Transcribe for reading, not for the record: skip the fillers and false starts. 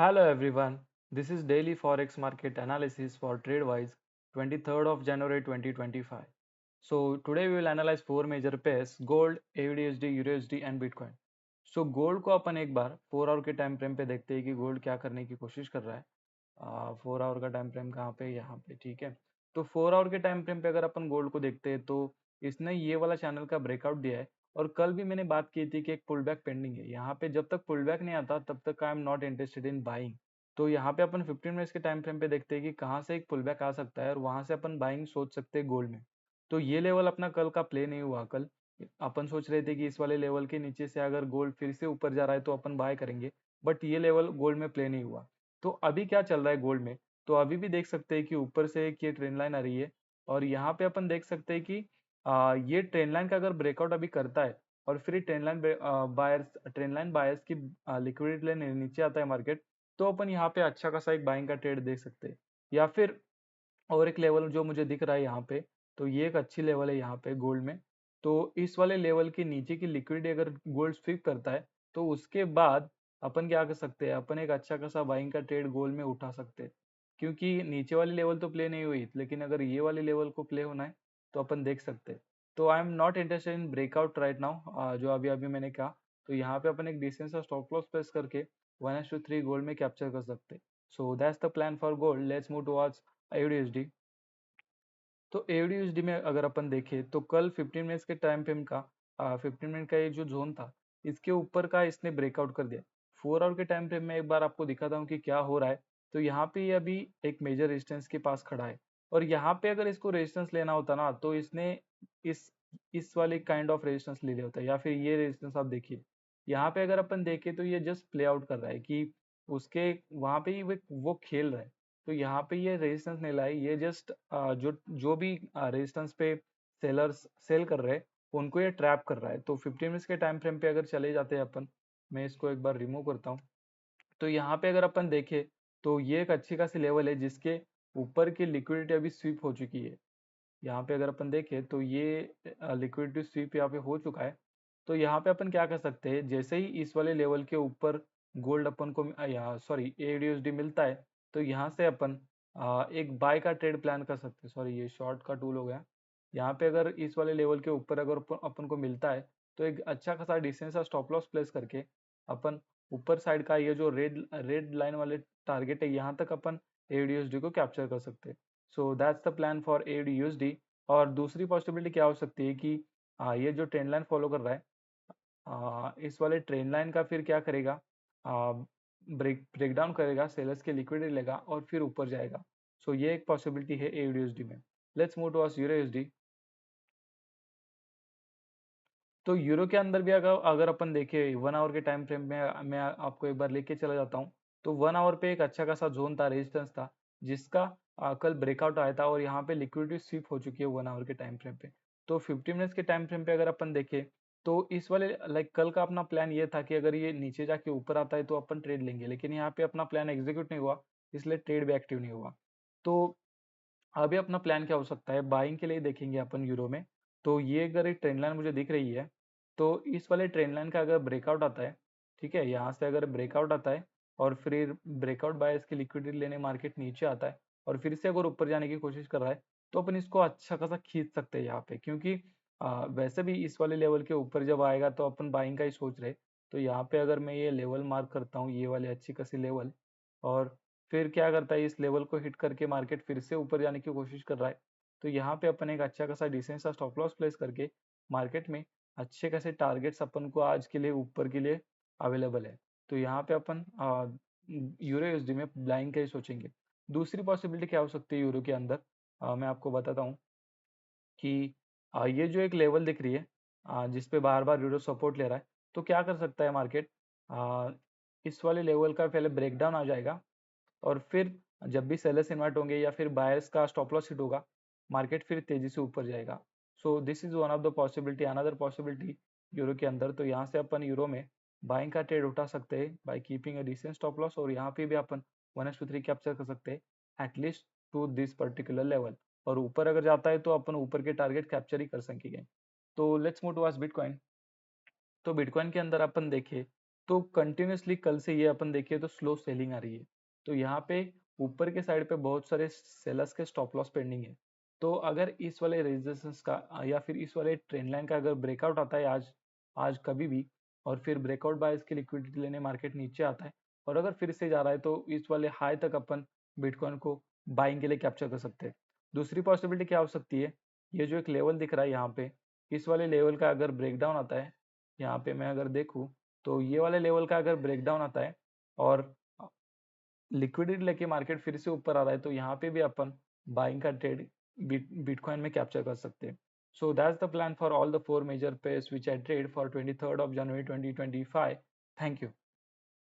Hello everyone, this is daily forex market analysis for TradeWise 23rd of January 2025. So today we will analyze four major pairs gold, AUDUSD, USD and Bitcoin. So gold को अपन एक बार 4 our के time frame पे देखते हैं कि gold क्या करने की कोशिश कर रहा है। 4 आवर का टाइम फ्रेम कहाँ पे, यहाँ पे, ठीक है। तो 4 आवर के टाइम फ्रेम पे अगर अपन गोल्ड को देखते हैं तो इसने ये वाला चैनल का ब्रेकआउट दिया है। और कल भी मैंने बात की थी कि एक पुल बैक पेंडिंग है यहाँ पे, जब तक पुल बैक नहीं आता तब तक I am not interested in buying. तो यहाँ पे अपन 15 मिनट्स के टाइम फ्रेम पे देखते हैं कि कहाँ से एक पुल बैक आ सकता है और वहां से अपन बाइंग सोच सकते हैं गोल्ड में। तो ये लेवल अपना कल का प्ले नहीं हुआ। कल अपन सोच रहे थे कि इस वाले लेवल के नीचे से अगर गोल्ड फिर से ऊपर जा रहा है तो अपन बाय करेंगे, बट ये लेवल गोल्ड में प्ले नहीं हुआ। तो अभी क्या चल रहा है गोल्ड में, तो अभी भी देख सकते हैं कि ऊपर से एक ये ट्रेंड लाइन आ रही है। और यहाँ पे अपन देख सकते हैं कि ये ट्रेंड लाइन का अगर ब्रेकआउट अभी करता है और फिर ट्रेंड लाइन बायर्स की लिक्विडिटी लेने नीचे आता है मार्केट, तो अपन यहाँ पे अच्छा खासा एक बाइंग का ट्रेड देख सकते हैं। या फिर और एक लेवल जो मुझे दिख रहा है यहाँ पे, तो ये एक अच्छी लेवल है यहाँ पे गोल्ड में। तो इस वाले लेवल के नीचे की लिक्विडिटी अगर गोल्ड स्वीप करता है तो उसके बाद अपन क्या कर सकते हैं, अपन एक अच्छा खासा बाइंग का ट्रेड गोल्ड में उठा सकते हैं। क्योंकि नीचे वाली लेवल तो प्ले नहीं हुई, लेकिन अगर ये वाली लेवल को प्ले होना है तो अपन देख सकते हैं। तो I am not interested in breakout right now, जो अभी अभी मैंने कहा। तो यहाँ पे अपन एक डिसेंट सा स्टॉप लॉस प्लेस करके 1:3 गोल्ड में कैप्चर कर सकते हैं। So that's the plan for gold. Let's move towards AUDUSD। तो एयूडीयूएसडी में अगर अपन देखें तो कल 15 मिनट्स के टाइम फ्रेम का 15 मिनट का ये जो जोन था, इसके ऊपर का इसने ब्रेकआउट कर दिया। 4 आवर के टाइम फ्रेम में एक बार आपको दिखाता हूँ कि क्या हो रहा है। तो यहाँ पे ये अभी एक मेजर रेजिस्टेंस के पास खड़ा है। और यहाँ पे अगर इसको रेजिस्टेंस लेना होता ना तो इसने इस इस वाले काइंड ऑफ रेजिस्टेंस ले लिया होता, या फिर ये रेजिस्टेंस आप देखिए। यहाँ पे अगर अपन देखें तो ये जस्ट प्ले आउट कर रहा है कि उसके वहां पे ही वो खेल रहा है। तो यहाँ पे ये रेजिस्टेंस नहीं लाई, ये जस्ट जो जो भी रेजिस्टेंस पे सेलर्स सेल कर रहे हैं उनको ये ट्रैप कर रहा है। तो 15 मिनट्स के टाइम फ्रेम पे अगर चले जाते हैं अपन, मैं इसको एक बार रिमूव करता हूँ। तो यहाँ पे अगर अपन देखें तो ये एक अच्छी खासी लेवल है जिसके ऊपर की लिक्विडिटी अभी स्वीप हो चुकी है। यहाँ पे अगर अपन देखें तो ये लिक्विडिटी स्वीप यहाँ पे हो चुका है। तो यहाँ पे अपन क्या कर सकते हैं, जैसे ही इस वाले लेवल के ऊपर गोल्ड अपन को यहाँ सॉरी एडीएसडी मिलता है, तो यहाँ से अपन एक बाय का ट्रेड प्लान कर सकते हैं। सॉरी, ये शॉर्ट का टूल हो गया। यहाँ पे अगर इस वाले लेवल के ऊपर अगर अपन को मिलता है तो एक अच्छा खासा डिसेंट सा स्टॉप लॉस प्लेस करके अपन ऊपर साइड का ये जो रेड रेड लाइन वाले टारगेट है यहाँ तक अपन एडीएसडी को कैप्चर कर सकते हैं। So that's the plan for AUDUSD। और दूसरी पॉसिबिलिटी क्या हो सकती है कि ये जो ट्रेंड लाइन फॉलो कर रहा है, इस वाले ट्रेंड लाइन का फिर क्या करेगा, ब्रेक डाउन करेगा, सेलर्स के लिक्विडिटी लेगा और फिर ऊपर जाएगा। सो ये एक पॉसिबिलिटी है AUDUSD में। Let's move to euro. तो यूरो के अंदर भी अगर अगर अपन देखें 1 आवर के टाइम फ्रेम में, मैं आपको एक बार लेके चला जाता हूँ। तो 1 आवर पे एक अच्छा खासा जोन था, रेजिस्टेंस था, जिसका कल ब्रेकआउट आया था और यहाँ पे लिक्विडिटी स्वीप हो चुकी है 1 आवर के टाइम फ्रेम पे। तो 15 मिनट्स के टाइम फ्रेम पे अगर अपन देखें तो इस वाले लाइक कल का अपना प्लान ये था कि अगर ये नीचे जाके ऊपर आता है तो अपन ट्रेड लेंगे, लेकिन यहाँ पे अपना प्लान एग्जीक्यूट नहीं हुआ, इसलिए ट्रेड भी एक्टिव नहीं हुआ। तो अभी अपना प्लान क्या हो सकता है, बाइंग के लिए देखेंगे अपन यूरो में। तो ये अगर एक ट्रेंड लाइन मुझे दिख रही है, तो इस वाले ट्रेंड लाइन का अगर ब्रेकआउट आता है, ठीक है, यहाँ से अगर ब्रेकआउट आता है और फिर ब्रेकआउट बायर्स की लिक्विडिटी लेने मार्केट नीचे आता है और फिर से अगर ऊपर जाने की कोशिश कर रहा है, तो अपन इसको अच्छा खासा खींच सकते हैं यहाँ पे। क्योंकि वैसे भी इस वाले लेवल के ऊपर जब आएगा तो अपन बाइंग का ही सोच रहे। तो यहाँ पे अगर मैं ये लेवल मार्क करता हूँ, ये वाले अच्छी खासी लेवल, और फिर क्या करता है, इस लेवल को हिट करके मार्केट फिर से ऊपर जाने की कोशिश कर रहा है। तो यहाँ पे अपन एक अच्छा खासा डिसेंट सा स्टॉप लॉस प्लेस करके मार्केट में अच्छे खासे टारगेट्स अपन को आज के लिए ऊपर के लिए अवेलेबल है। तो यहाँ पे अपन यूरो यूएसडी में बाइंग का ही सोचेंगे। दूसरी पॉसिबिलिटी क्या हो सकती है यूरो के अंदर, मैं आपको बताता हूँ कि ये जो एक लेवल दिख रही है, जिस पे बार बार यूरो सपोर्ट ले रहा है, तो क्या कर सकता है मार्केट, इस वाले लेवल का पहले ब्रेकडाउन आ जाएगा और फिर जब भी सेलर्स इन्वर्ट होंगे या फिर बायर्स का स्टॉप लॉस हिट होगा, मार्केट फिर तेजी से ऊपर जाएगा। So this is one of the possibility, another possibility euro के अंदर। तो यहाँ से अपन यूरो में बाइंग का ट्रेड उठा सकते हैं by keeping a decent stop loss, और यहाँ पे भी अपन 1:3 कैप्चर कर सकते हैं at least to this particular level. और ऊपर अगर जाता है तो अपन ऊपर के टारगेट कैप्चर ही कर सकेंगे। तो लेट्स मूव टुवर्ड्स बिटकॉइन। तो बिटकॉइन के अंदर अपन देखें तो कंटिन्यूसली कल से ये अपन देखिए तो स्लो सेलिंग आ रही है। तो यहाँ पे ऊपर के साइड पे बहुत सारे सेलर्स के स्टॉप लॉस पेंडिंग है। तो अगर इस वाले रेजिस्टेंस का या फिर इस वाले ट्रेंड लाइन का अगर ब्रेकआउट आता है आज आज कभी भी, और फिर ब्रेकआउट बायस की लिक्विडिटी लेने मार्केट नीचे आता है, और अगर फिर से जा रहा है तो इस वाले हाई तक अपन बिटकॉइन को बाइंग के लिए कैप्चर कर सकते हैं। दूसरी पॉसिबिलिटी क्या हो सकती है, ये जो एक लेवल दिख रहा है यहाँ पे, इस वाले लेवल का अगर ब्रेकडाउन आता है, यहाँ पे मैं अगर देखूँ तो ये वाले लेवल का अगर ब्रेकडाउन आता है और लिक्विडिटी लेके मार्केट फिर से ऊपर आ रहा है, तो यहाँ पे भी अपन बाइंग का ट्रेड बिटकॉइन में कैप्चर कर सकते हैं। So that's the plan for all the 4 major pairs which I trade for 23rd of January 2025. Thank you.